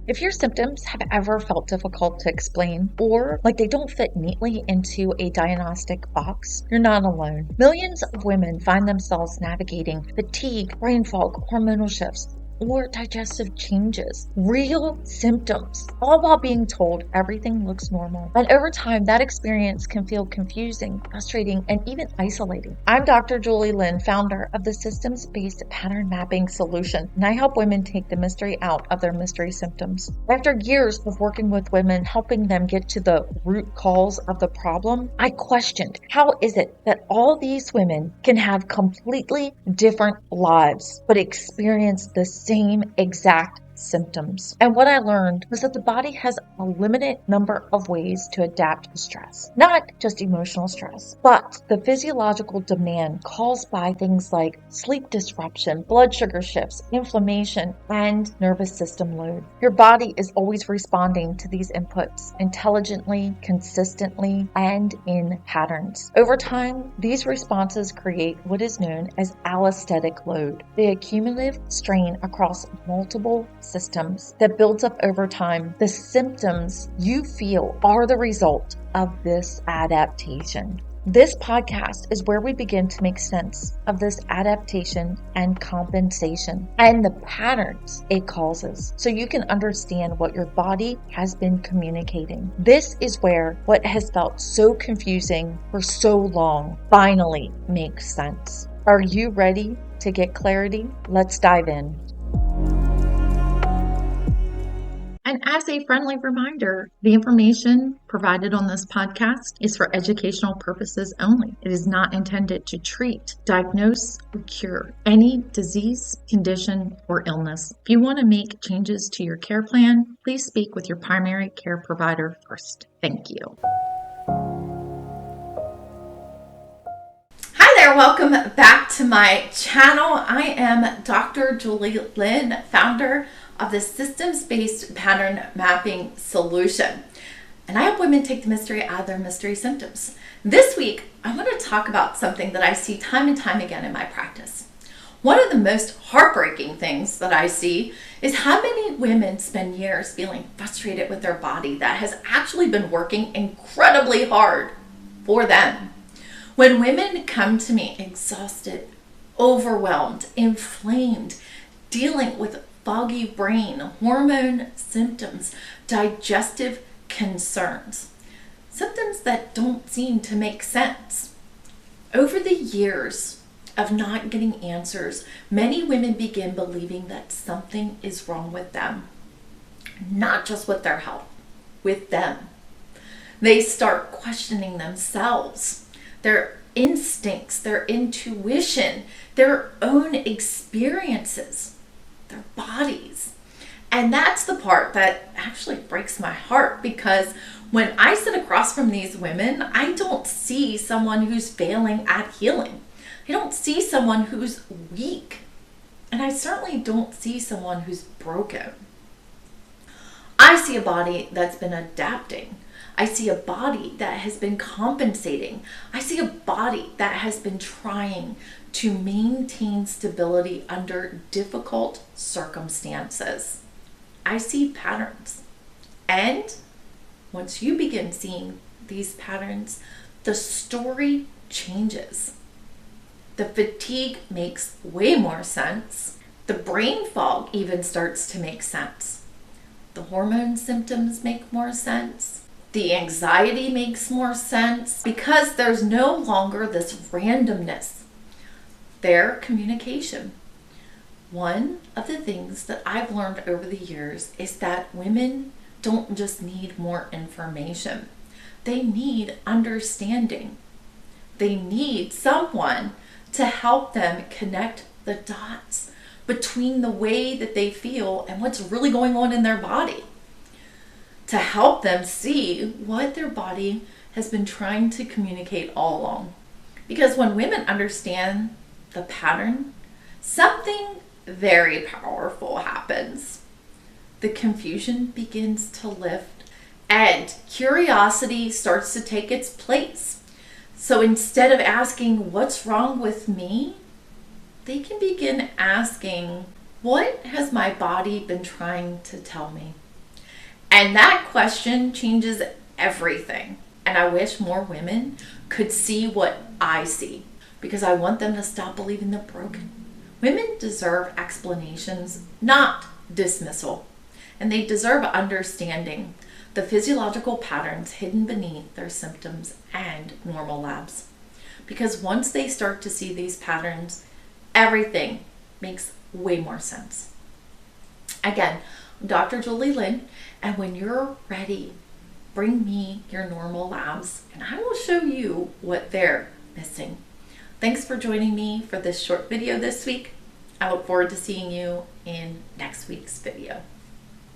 If your symptoms have ever felt difficult to explain or like they don't fit neatly into a diagnostic box, you're not alone. Millions of women find themselves navigating fatigue, brain fog, hormonal shifts, or digestive changes, real symptoms, all while being told everything looks normal. And over time, that experience can feel confusing, frustrating, and even isolating. I'm Dr. Julie Lynn, founder of the Systems-Based Pattern Mapping Solution, and I help women take the mystery out of their mystery symptoms. After years of working with women, helping them get to the root cause of the problem, I questioned, how is it that all these women can have completely different lives, but experience the same exact symptoms? And what I learned was that the body has a limited number of ways to adapt to stress, not just emotional stress, but the physiological demand caused by things like sleep disruption, blood sugar shifts, inflammation, and nervous system load. Your body is always responding to these inputs intelligently, consistently, and in patterns. Over time, these responses create what is known as allostatic load, the accumulative strain across multiple systems that builds up over time. The symptoms you feel are the result of this adaptation. This podcast is where we begin to make sense of this adaptation and compensation and the patterns it causes so you can understand what your body has been communicating. This is where what has felt so confusing for so long finally makes sense. Are you ready to get clarity? Let's dive in. And as a friendly reminder, the information provided on this podcast is for educational purposes only. It is not intended to treat, diagnose, or cure any disease, condition, or illness. If you want to make changes to your care plan, please speak with your primary care provider first. Thank you. Hi there, welcome back to my channel. I am Dr. Julie Lynn, founder of the Systems-Based Pattern Mapping Solution. And I help women take the mystery out of their mystery symptoms. This week, I want to talk about something that I see time and time again in my practice. One of the most heartbreaking things that I see is how many women spend years feeling frustrated with their body that has actually been working incredibly hard for them. When women come to me exhausted, overwhelmed, inflamed, dealing with foggy brain, hormone symptoms, digestive concerns, symptoms that don't seem to make sense. Over the years of not getting answers, many women begin believing that something is wrong with them, not just with their health, with them. They start questioning themselves, their instincts, their intuition, their own experiences, their bodies. And that's the part that actually breaks my heart, because when I sit across from these women, I don't see someone who's failing at healing. I don't see someone who's weak. And I certainly don't see someone who's broken. I see a body that's been adapting. I see a body that has been compensating. I see a body that has been trying to maintain stability under difficult circumstances. I see patterns. And once you begin seeing these patterns, the story changes. The fatigue makes way more sense. The brain fog even starts to make sense. The hormone symptoms make more sense. The anxiety makes more sense because there's no longer this randomness. Their communication. One of the things that I've learned over the years is that women don't just need more information. They need understanding. They need someone to help them connect the dots between the way that they feel and what's really going on in their body, to help them see what their body has been trying to communicate all along. Because when women understand the pattern, something very powerful happens. The confusion begins to lift and curiosity starts to take its place. So instead of asking, what's wrong with me? They can begin asking, what has my body been trying to tell me? And that question changes everything. And I wish more women could see what I see because I want them to stop believing they're broken. Women deserve explanations, not dismissal. And they deserve understanding the physiological patterns hidden beneath their symptoms and normal labs. Because once they start to see these patterns, everything makes way more sense. Again, I'm Dr. Julie Lynn, and when you're ready, bring me your normal labs and I will show you what they're missing. Thanks for joining me for this short video this week. I look forward to seeing you in next week's video.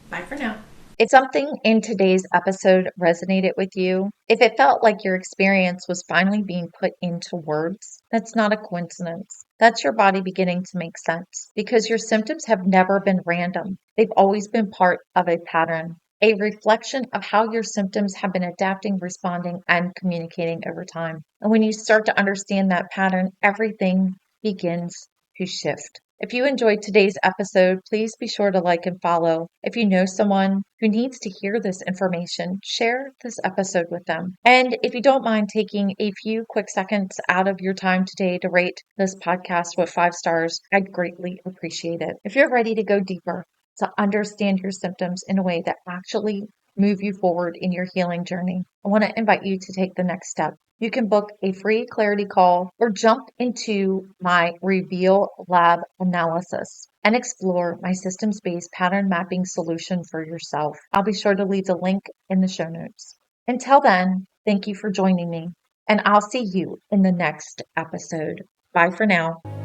Bye for now. If something in today's episode resonated with you, if it felt like your experience was finally being put into words, that's not a coincidence. That's your body beginning to make sense because your symptoms have never been random. They've always been part of a pattern, a reflection of how your symptoms have been adapting, responding, and communicating over time. And when you start to understand that pattern, everything begins to shift. If you enjoyed today's episode, please be sure to like and follow. If you know someone who needs to hear this information, share this episode with them. And if you don't mind taking a few quick seconds out of your time today to rate this podcast with 5 stars, I'd greatly appreciate it. If you're ready to go deeper, to understand your symptoms in a way that actually move you forward in your healing journey, I want to invite you to take the next step. You can book a free clarity call or jump into my Reveal Lab analysis and explore my systems-based pattern mapping solution for yourself. I'll be sure to leave the link in the show notes. Until then, thank you for joining me, and I'll see you in the next episode. Bye for now.